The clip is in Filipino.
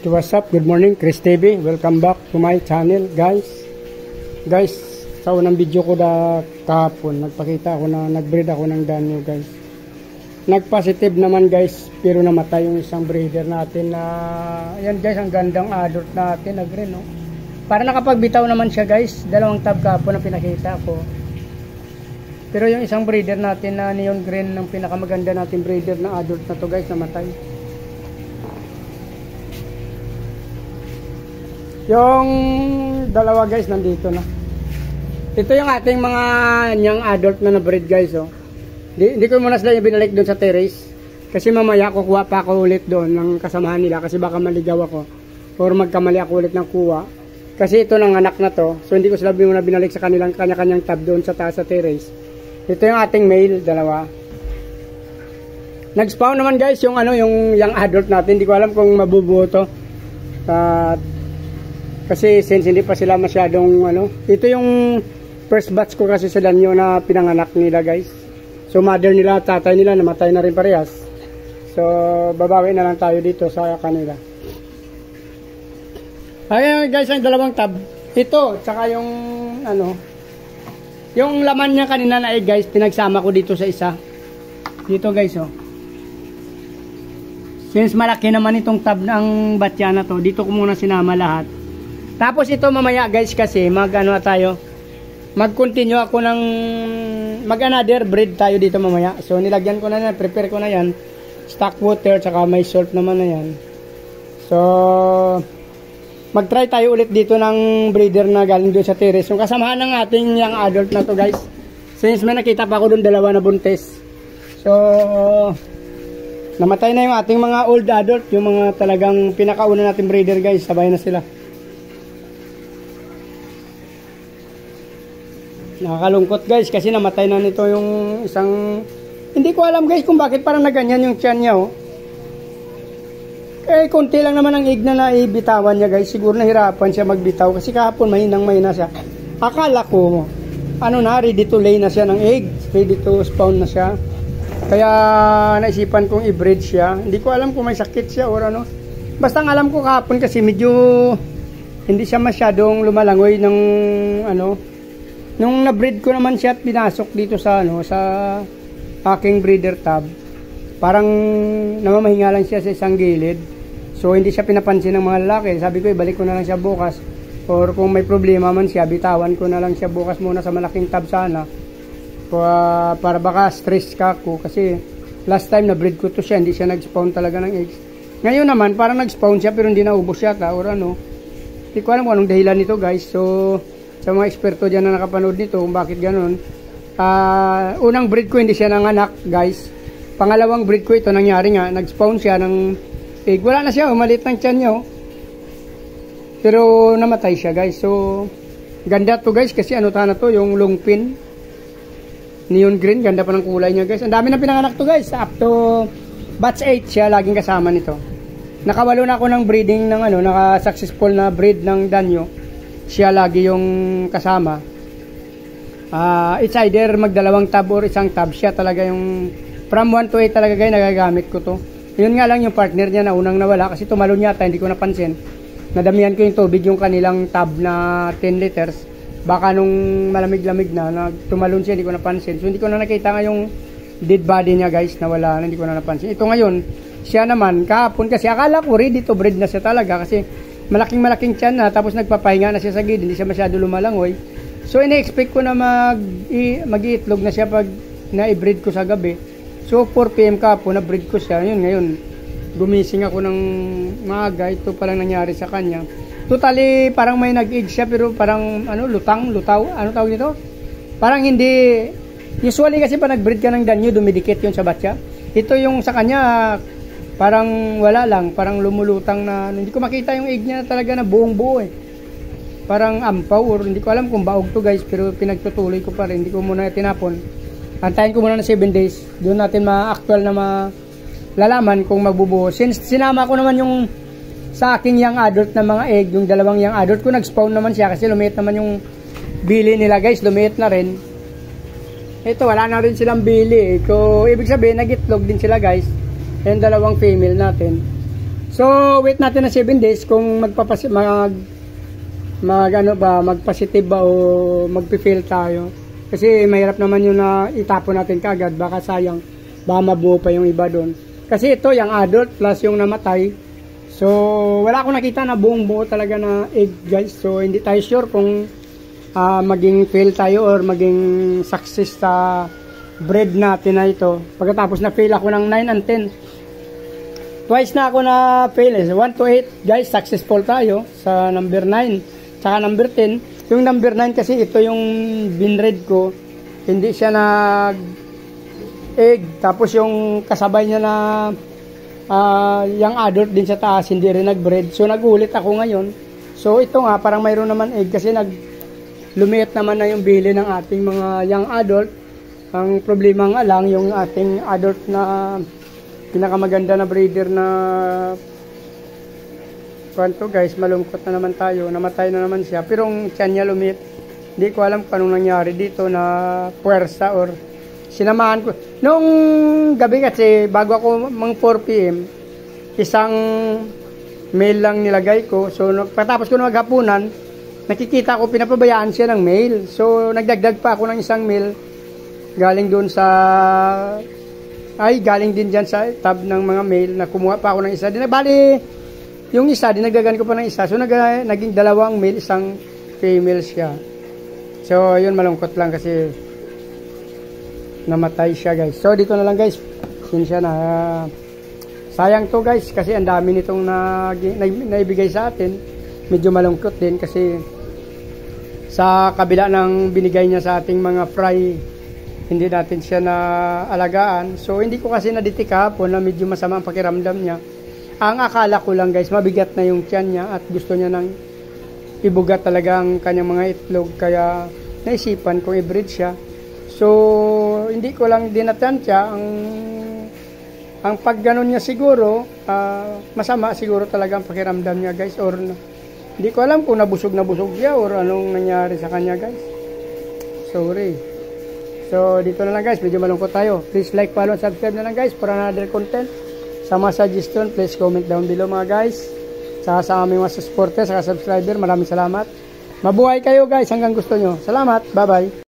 What's up? Good morning, Chris TV. Welcome back to my channel, guys. Guys, sa unang video ko kahapon, nagpakita ako na nag-breed ako ng danyo, guys. Nag-positive naman, guys, pero namatay yung isang breeder natin na, ayan guys, ang gandang adult natin, nag-green, no? Para nakapagbitaw naman siya, guys. Dalawang tab kahapon na pinakita ko. Pero yung isang breeder natin na neon green, ng pinakamaganda natin breeder na adult na to, guys, namatay. Yung dalawa, guys, nandito na. Ito yung ating mga young adult na na-breed, guys, oh. Hindi ko muna sila binalik doon sa terrace. Kasi mamaya kukuha pa ako ulit doon ng kasamahan nila. Kasi baka maligaw ako. Or magkamali ako ulit ng kuha. Kasi ito ng anak na to. So hindi ko sila muna binalik sa kanilang kanya-kanyang tab doon sa taas sa terrace. Ito yung ating male, dalawa. Nag-spawn naman, guys, yung yung young adult natin. Hindi ko alam kung mabubuo to. Kasi since hindi pa sila masyadong ito yung first batch ko kasi sa danyo na pinanganak nila, guys. So mother nila, tatay nila namatay na rin parehas. So babawi na lang tayo dito sa kanila. Ayun, guys, ang dalawang tab. Ito, tsaka yung yung laman niya kanina na guys, pinagsama ko dito sa isa. Dito, guys, oh. Since malaki naman itong tab ng batya na to, dito ko muna sinama lahat. Tapos ito mamaya, guys, kasi mag-continue ako ng mag-another breed tayo dito mamaya. So nilagyan ko na yan, prepare ko na yan. Stock water, tsaka may salt naman na yan. So mag-try tayo ulit dito ng breeder na galing doon sa terrace. Yung kasamahan ng ating young adult na to, guys. Since may nakita pa ako doon dalawa na buntis. So namatay na yung ating mga old adult, yung mga talagang pinakauna nating breeder, guys. Sabay na sila. Nakakalungkot, guys, kasi namatay na nito yung isang, hindi ko alam, guys, kung bakit parang naganyan yung tiyan niya, oh. Eh konti lang naman ang egg na naibitawan niya, guys. Siguro nahirapan siya magbitaw kasi kahapon mahinang-mahina siya. Akala ko ready to lay na siya ng egg, ready to spawn na siya. Kaya naisipan kong i-breed siya. Hindi ko alam kung may sakit siya or ano. Basta ang alam ko kahapon kasi medyo hindi siya masyadong lumalangoy ng nung na-breed ko naman siya at pinasok dito sa sa aking breeder tab. Parang namamahinga lang siya sa isang gilid. So hindi siya pinapansin ng mga lalaki. Sabi ko, ibalik ko na lang siya bukas. Or kung may problema man siya, bitawan ko na lang siya bukas muna sa malaking tab sana. Para baka stress ka ako. Kasi last time na-breed ko to siya, hindi siya nag-spawn talaga ng eggs. Ngayon naman, parang nag-spawn siya pero hindi naubos yata. Or hindi ko alam kung anong dahilan nito, guys. So sa mga eksperto dyan na nakapanood nito kung bakit ganun. Unang breed ko hindi siya nanganak, guys. Pangalawang breed ko ito nangyari nga, nag-spawn siya ng egg. Wala na siya, umalit ng tiyan niya, oh. Pero namatay siya, guys. So ganda to, guys, kasi na to, yung long pin neon green, ganda pa ng kulay niya, guys. Ang dami na pinanganak to, guys. Up to batch 8 siya laging kasama nito. Nakawalo na ako ng breeding ng naka-successful na breed ng danyo. Siya lagi yung kasama. It's either magdalawang tab or isang tab. Siya talaga yung from 1 to 8 talaga, guys, nagagamit ko to. Yun nga lang yung partner niya na unang nawala kasi tumalon yata, hindi ko napansin. Nadamihan ko yung tubig yung kanilang tab na 10 liters. Baka nung malamig-lamig na tumalon siya, hindi ko napansin. So hindi ko na nakita nga yung dead body niya, guys, nawala na, hindi ko na napansin. Ito ngayon, siya naman kahapon kasi akala ko ready to breed na siya talaga kasi malaking tiyan na, tapos nagpapahinga na siya sa gilid, hindi siya masyado lumalangoy. So ina-expect ko na mag-iitlog na siya pag na-breed ko sa gabi. So 4 PM kahapon na-breed ko siya. Yun, ngayon gumising ako ng maaga. Ito palang nangyari sa kanya. Totally parang may nag-age siya pero parang lutaw, tawag nito? Parang hindi, usually kasi pa nag-breed ka ng danyo, dumidikit yun sa batya. Ito yung sa kanya parang wala lang, parang lumulutang na, hindi ko makita yung egg niya talaga na buong buo, eh. Parang ampaw, or hindi ko alam kung baog to, guys, pero pinagtutuloy ko pa rin, hindi ko muna tinapon. Antayin ko muna na 7 days, doon natin ma-actual na malalaman kung magbubuo. Since sinama ko naman yung sa aking young adult na mga egg, yung dalawang young adult ko, nag-spawn naman siya kasi lumiit naman yung bili nila, guys, lumiit na rin. Ito, wala na rin silang bili, so ibig sabihin, nag-itlog din sila, guys. Yung dalawang female natin. So, wait natin na 7 days kung mag-positive ba o magpi-fail tayo. Kasi mahirap naman yun na itapon natin kagad. Baka sayang, baka mabuo pa yung iba doon. Kasi ito, yung adult plus yung namatay. So, wala akong nakita na buong buo talaga na egg, guys. So, hindi tayo sure kung maging fail tayo or maging success sa breed natin na ito. Pagkatapos na fail ako ng 9 and 10. Twice na ako na fail. 1 to 8, guys, successful tayo sa number 9. Tsaka number 10. Yung number 9 kasi ito yung binred ko. Hindi siya egg. Tapos yung kasabay niya na yung adult din sa taas, hindi rin nag-breed. So nagulit ako ngayon. So ito nga, parang mayroon naman egg kasi lumiit naman na yung bili ng ating mga young adult. Ang problema nga lang, yung ating adult na pinakamaganda na breeder na kwanto, guys, malungkot na naman tayo. Namatay na naman siya. Pero yung tiyan niya lumiit. Hindi ko alam kung anong nangyari dito na puwersa or sinamahan ko. Noong gabi kasi, bago ako mga 4 PM, isang mail lang nilagay ko. So, patapos ko na maghapunan, nakikita ko pinapabayaan siya ng mail. So, nagdagdag pa ako ng isang mail galing doon galing din dyan sa tab ng mga mail na kumuha pa ako ng isa. Bali, yung isa, dinagdagan ko pa ng isa. So, naging 2 mail, isang female siya. So, yun, malungkot lang kasi namatay siya, guys. So, dito na lang, guys. Sinsya na. Sayang to, guys, kasi ang dami nitong naibigay sa atin. Medyo malungkot din kasi sa kabila ng binigay niya sa ating mga fry, hindi natin siya na alagaan. So, hindi ko kasi naditik hapon na medyo masama ang pakiramdam niya. Ang akala ko lang, guys, mabigat na yung tiyan niya at gusto niya nang ibugat talaga ang kanyang mga itlog. Kaya naisipan kong i-breed siya. So, hindi ko lang dinatansya. Ang pagganon niya siguro, masama siguro talaga ang pakiramdam niya, guys. Or hindi ko alam kung nabusog siya or anong nangyari sa kanya, guys. Sorry. So, dito na lang, guys. Medyo malungkot tayo. Please like, follow, and subscribe na lang, guys, for another content. Sa mga suggestion, please comment down below, mga guys. Sa aming mga supporter, sa subscriber, maraming salamat. Mabuhay kayo, guys, hanggang gusto nyo. Salamat. Bye-bye.